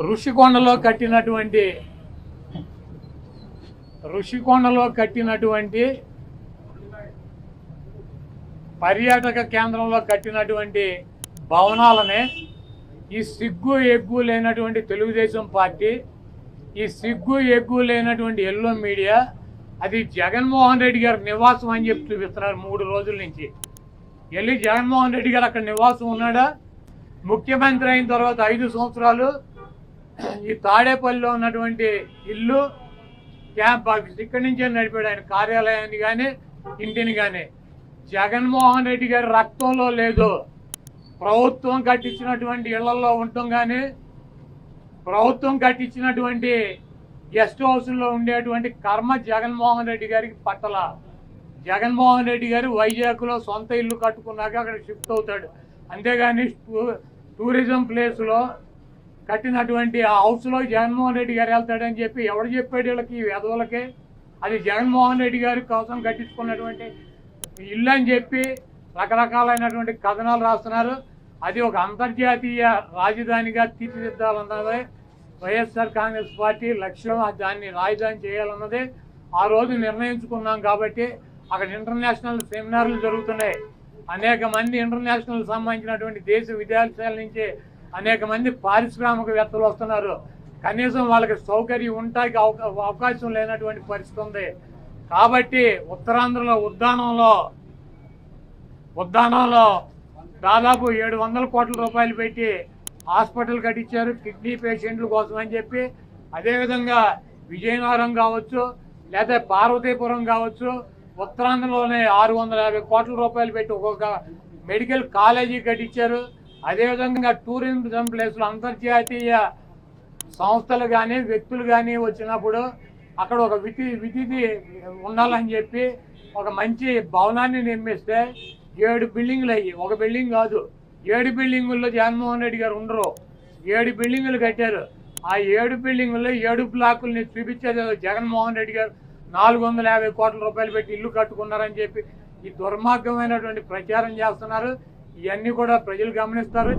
ఋషికొండలో కట్టినటువంటి పర్యాటక కేంద్రంలో కట్టినటువంటి భవనాలనే ఈ సిగ్గు ఎగ్గు లేనటువంటి తెలుగుదేశం పార్టీ, ఈ సిగ్గు ఎగ్గు లేనటువంటి ఎల్లో మీడియా అది జగన్మోహన్ రెడ్డి గారి నివాసం అని చెప్పి చూపిస్తున్నారు 3 రోజుల నుంచి. వెళ్ళి జగన్మోహన్ రెడ్డి గారు అక్కడ నివాసం ఉన్నాడా? ముఖ్యమంత్రి అయిన తర్వాత 5 సంవత్సరాలు ఈ తాడేపల్లిలో ఉన్నటువంటి ఇల్లు క్యాంప్ ఆఫీస్ ఇక్కడి నుంచే నడిపాడు ఆయన కార్యాలయాన్ని కానీ ఇంటిని కానీ. జగన్మోహన్ రెడ్డి గారి రక్తంలో లేదు. ప్రభుత్వం కట్టించినటువంటి ఇళ్లలో ఉండటం కానీ, ప్రభుత్వం కట్టించినటువంటి గెస్ట్ హౌస్లో ఉండేటువంటి కర్మ జగన్మోహన్ రెడ్డి గారికి పట్టల. జగన్మోహన్ రెడ్డి గారు వైజాగ్లో సొంత ఇల్లు కట్టుకున్నాక అక్కడ షిఫ్ట్ అవుతాడు. అంతేగాని టూరిజం ప్లేస్లో కట్టినటువంటి ఆ హౌస్లో జగన్మోహన్ రెడ్డి గారు వెళ్తాడని చెప్పి ఎవడు చెప్పాడు వీళ్ళకి, ఈ వెధవులకి? అది జగన్మోహన్ రెడ్డి గారి కోసం కట్టించుకున్నటువంటి ఇల్లు అని చెప్పి రకరకాలైనటువంటి కథనాలు రాస్తున్నారు. అది ఒక అంతర్జాతీయ రాజధానిగా తీర్చిదిద్దాలన్నదే వైఎస్ఆర్ కాంగ్రెస్ పార్టీ లక్ష్యం. దాన్ని రాజధాని చేయాలన్నదే ఆ రోజు నిర్ణయించుకున్నాం. కాబట్టి అక్కడ ఇంటర్నేషనల్ సెమినార్లు జరుగుతున్నాయి. అనేక మంది ఇంటర్నేషనల్ సంబంధించినటువంటి దేశ విదేశాల నుంచి అనేక మంది పారిశ్రామికవేత్తలు వస్తున్నారు. కనీసం వాళ్ళకి సౌకర్యం ఉండటానికి అవకాశం లేనటువంటి పరిస్థితి ఉంది. కాబట్టి ఉత్తరాంధ్రలో ఉద్దానంలో దాదాపు 700 కోట్ల రూపాయలు పెట్టి హాస్పిటల్ కట్టించారు కిడ్నీ పేషెంట్ల కోసం అని చెప్పి. అదేవిధంగా విజయనగరం కావచ్చు, లేదా పార్వతీపురం కావచ్చు, ఉత్తరాంధ్రలోనే 650 కోట్ల రూపాయలు పెట్టి ఒక్కొక్క మెడికల్ కాలేజీ కట్టించారు. అదేవిధంగా టూరిజం ప్లేస్లో అంతర్జాతీయ సంస్థలు కానీ వ్యక్తులు కానీ వచ్చినప్పుడు అక్కడ ఒక విధిది ఉండాలని చెప్పి ఒక మంచి భవనాన్ని నిర్మిస్తే 7 బిల్డింగులు అయ్యి, ఒక బిల్డింగ్ కాదు 7 బిల్డింగుల్లో జగన్మోహన్ రెడ్డి గారు ఉండరు. 7 బిల్డింగులు కట్టారు. ఆ 7 బిల్డింగుల్లో 7 బ్లాకుల్ని చూపించేది జగన్మోహన్ రెడ్డి గారు 450 కోట్ల రూపాయలు పెట్టి ఇల్లు కట్టుకున్నారని చెప్పి ఈ దుర్మార్గమైనటువంటి ప్రచారం చేస్తున్నారు. ఇవన్నీ కూడా ప్రజలు గమనిస్తారు.